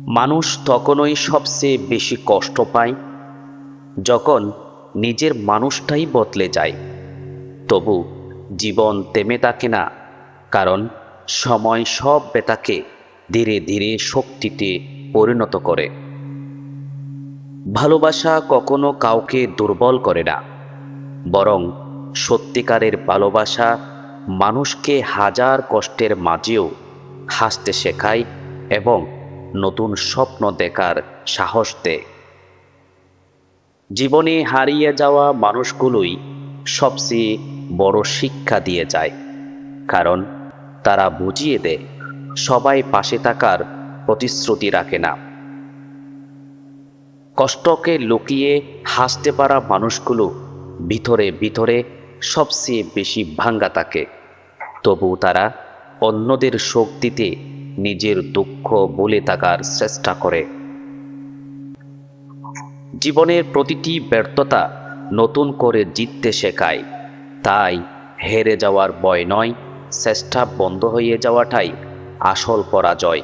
মানুষ তখনই সবচেয়ে বেশি কষ্ট পায় যখন নিজের মানুষটাই বদলে যায়। তবু জীবন থেমে থাকে না, কারণ সময় সব ব্যথাকে ধীরে ধীরে শক্তিতে পরিণত করে। ভালোবাসা কখনো কাউকে দুর্বল করে না, বরং সত্যিকারের ভালোবাসা মানুষকে হাজার কষ্টের মাঝেও হাসতে শেখায় এবং নতুন স্বপ্ন দেখার সাহস দেয়। জীবনে হারিয়ে যাওয়া মানুষগুলোই সবচেয়ে বড় শিক্ষা দিয়ে যায়, কারণ তারা বুঝিয়ে দেয় সবাই পাশে থাকার প্রতিশ্রুতি রাখে না। কষ্টকে লুকিয়ে হাসতে পারা মানুষগুলো ভিতরে ভিতরে সবচেয়ে বেশি ভাঙ্গা থাকে, তবু তারা অন্যদের সুখ দিতে নিজের দুঃখ ভুলে থাকার চেষ্টা করে। জীবনের প্রতিটি ব্যর্থতা নতুন করে জিততে শেখায়, তাই হেরে যাওয়ার ভয় নয়, চেষ্টা বন্ধ হয়ে যাওয়াটাই আসল পরাজয়।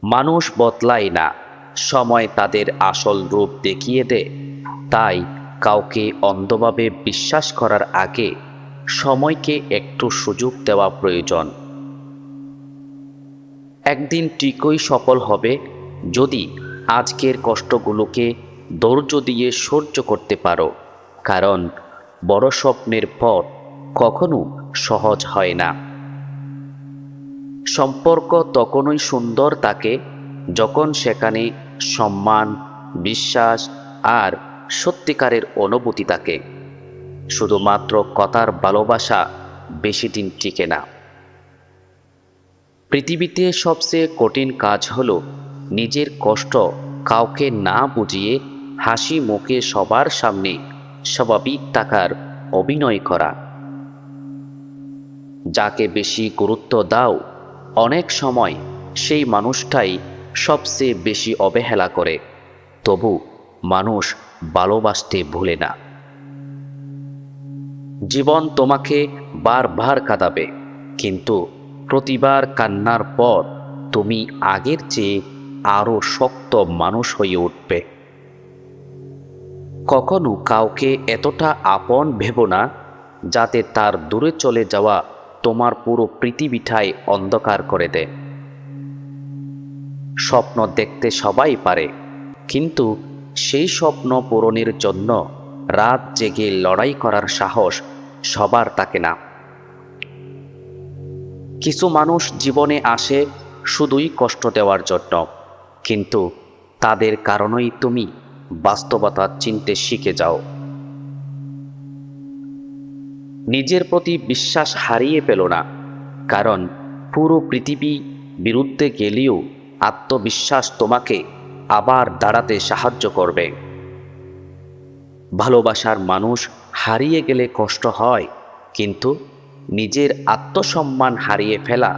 মানুষ বদলায় না, সময় তাদের আসল রূপ দেখিয়ে দেয়। তাই কাউকে অন্ধভাবে বিশ্বাস করার আগে সময়কে একটু সুযোগ দেওয়া প্রয়োজন। একদিন ঠিকই সফল হবে, যদি আজকের কষ্টগুলোকে ধৈর্য দিয়ে সহ্য করতে পারো, কারণ বড় স্বপ্নের পথ কখনো সহজ হয় না। সম্পর্ক তখনই সুন্দর থাকে যখন সেখানে সম্মান, বিশ্বাস আর সত্যিকারের অনুভূতি থাকে। শুধুমাত্র কথার ভালোবাসা বেশি দিন টিকে না। পৃথিবীতে সবচেয়ে কঠিন কাজ হলো নিজের কষ্ট কাউকে না বুঝিয়ে হাসি মুখে সবার সামনে স্বাভাবিক থাকার অভিনয় করা। যাকে বেশি গুরুত্ব দাও, অনেক সময় সেই মানুষটাই সবচেয়ে বেশি অবহেলা করে। তবু মানুষ ভালোবাসতে ভুলে না। জীবন তোমাকে বারবার কাঁদাবে, কিন্তু প্রতিবার কান্নার পর তুমি আগের চেয়ে আরও শক্ত মানুষ হয়ে উঠবে। কখনো কাউকে এতটা আপন ভেবো না যাতে তার দূরে চলে যাওয়া তোমার পুরো পৃথিবীটাই অন্ধকার করে দেয়। স্বপ্ন দেখতে সবাই পারে, কিন্তু সেই স্বপ্ন পূরণের জন্য রাত জেগে লড়াই করার সাহস সবার থাকে না। কিছু মানুষ জীবনে আসে শুধুই কষ্ট দেওয়ার জন্য, কিন্তু তাদের কারণেই তুমি বাস্তবতা চিনতে শিখে যাও। নিজের প্রতি বিশ্বাস হারিয়ে ফেলো না, কারণ পুরো পৃথিবী বিরুদ্ধে গেলেও আত্মবিশ্বাস তোমাকে আবার দাঁড়াতে সাহায্য করবে। ভালোবাসার মানুষ হারিয়ে গেলে কষ্ট হয়, কিন্তু নিজের আত্মসম্মান হারিয়ে ফেলা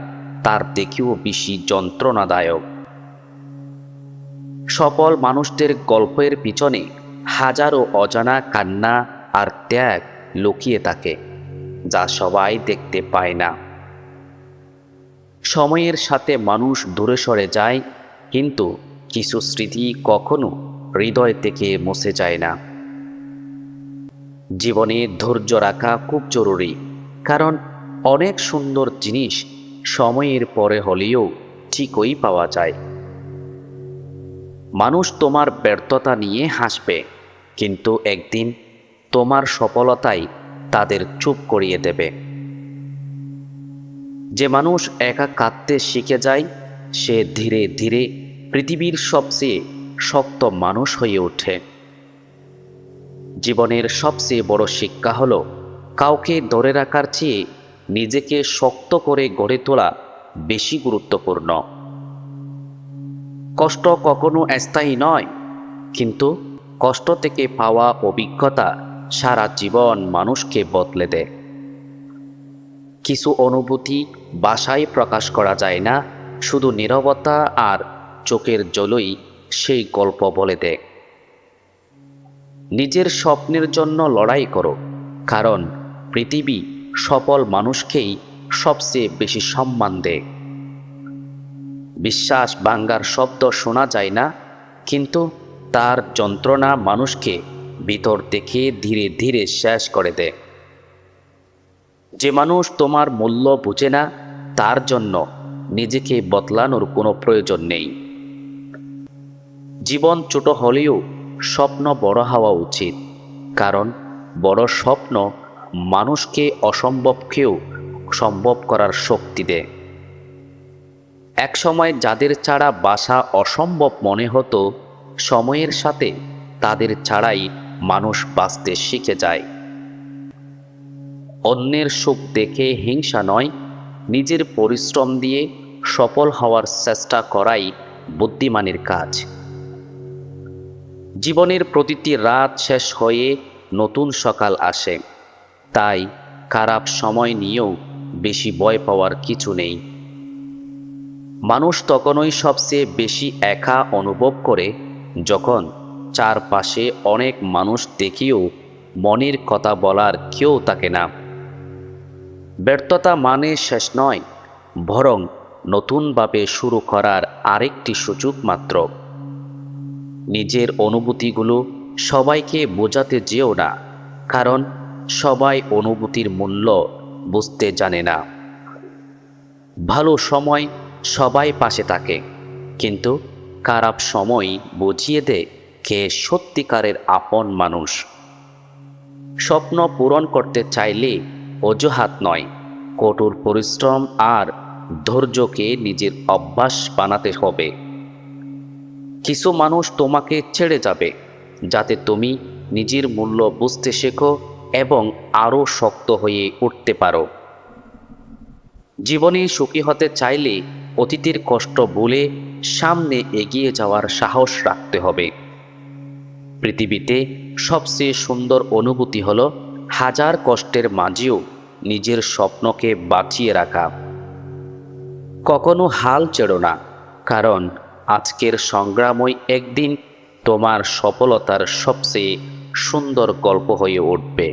তার থেকেও বেশি যন্ত্রণাদায়ক। সফল মানুষদের গল্পের পিছনে হাজারো অজানা কান্না আর ত্যাগ লুকিয়ে থাকে, যা সবাই দেখতে পায় না। সময়ের সাথে মানুষ দূরে সরে যায়, কিন্তু কিছু স্মৃতি কখনো হৃদয় থেকে মুছে যায় না। জীবনে ধৈর্য রাখা খুব জরুরি, কারণ অনেক সুন্দর জিনিস সময়ের পরে হলেও ঠিকই পাওয়া যায়। মানুষ তোমার ব্যর্থতা নিয়ে হাসবে, কিন্তু একদিন তোমার সফলতাই তাদের চুপ করিয়ে দেবে। যে মানুষ একা কাঁদতে শিখে যায়, সে ধীরে ধীরে পৃথিবীর সবচেয়ে শক্ত মানুষ হয়ে ওঠে। জীবনের সবচেয়ে বড় শিক্ষা হলো কাউকে ধরে রাখার চেয়ে নিজেকে শক্ত করে গড়ে তোলা বেশি গুরুত্বপূর্ণ। কষ্ট কখনো স্থায়ী নয়, কিন্তু কষ্ট থেকে পাওয়া অভিজ্ঞতা সারা জীবন মানুষকে বদলে দেয়। কিছু অনুভূতি ভাষায় প্রকাশ করা যায় না, শুধু নীরবতা আর চোখের জলই সেই গল্প বলে দেয়। নিজের স্বপ্নের জন্য লড়াই করো, কারণ পৃথিবী সফল মানুষকেই সবচেয়ে বেশি সম্মান দেয়। বিশ্বাস ভাঙ্গার শব্দ শোনা যায় না, কিন্তু তার যন্ত্রণা মানুষকে ভিতর থেকে ধীরে ধীরে শেষ করে দেয়। যে মানুষ তোমার মূল্য বুঝে না, তার জন্য নিজেকে বদলানোর কোনো প্রয়োজন নেই। জীবন ছোট হলেও স্বপ্ন বড় হওয়া উচিত, কারণ বড় স্বপ্ন মানুষকে অসম্ভবকেও সম্ভব করার শক্তি দেয়। একসময় যাদের ছাড়া বাঁচা অসম্ভব মনে হতো, সময়ের সাথে তাদের ছাড়াই মানুষ বাঁচতে শিখে যায়। অন্যের সুখ দেখে হিংসা নয়, নিজের পরিশ্রম দিয়ে সফল হওয়ার চেষ্টা করাই বুদ্ধিমানের কাজ। জীবনের প্রতিটি রাত শেষ হয়ে নতুন সকাল আসে, তাই খারাপ সময় নিয়েও বেশি ভয় পাওয়ার কিছু নেই। মানুষ তখনই সবচেয়ে বেশি একা অনুভব করে যখন চারপাশে অনেক মানুষ দেখিও মনের কথা বলার কেউ থাকে না। ব্যর্থতা মানে শেষ নয়, বরং নতুনভাবে শুরু করার আরেকটি সুযোগ মাত্র। নিজের অনুভূতিগুলো সবাইকে বোঝাতে যেও না, কারণ সবাই অনুভূতির মূল্য বুঝতে জানে না। ভালো সময় সবাই পাশে থাকে, কিন্তু খারাপ সময় বুঝিয়ে দেয় কে সত্যিকারের আপন মানুষ। স্বপ্ন পূরণ করতে চাইলে অজুহাত নয়, কঠোর পরিশ্রম আর ধৈর্যকে নিজের অভ্যাস বানাতে হবে। কিছু মানুষ তোমাকে ছেড়ে যাবে, যাতে তুমি নিজের মূল্য বুঝতে শেখো এবং আরও শক্ত হয়ে উঠতে পারো। জীবনে সুখী হতে চাইলে অতীতের কষ্ট ভুলে সামনে এগিয়ে যাওয়ার সাহস রাখতে হবে। পৃথিবীতে সবচেয়ে সুন্দর অনুভূতি হলো হাজার কষ্টের মাঝেও নিজের স্বপ্নকে বাঁচিয়ে রাখা। কখনো হাল ছেড়ো না, কারণ আজকের সংগ্রামই একদিন তোমার সফলতার সবচেয়ে সুন্দর গল্প হয়ে উঠবে।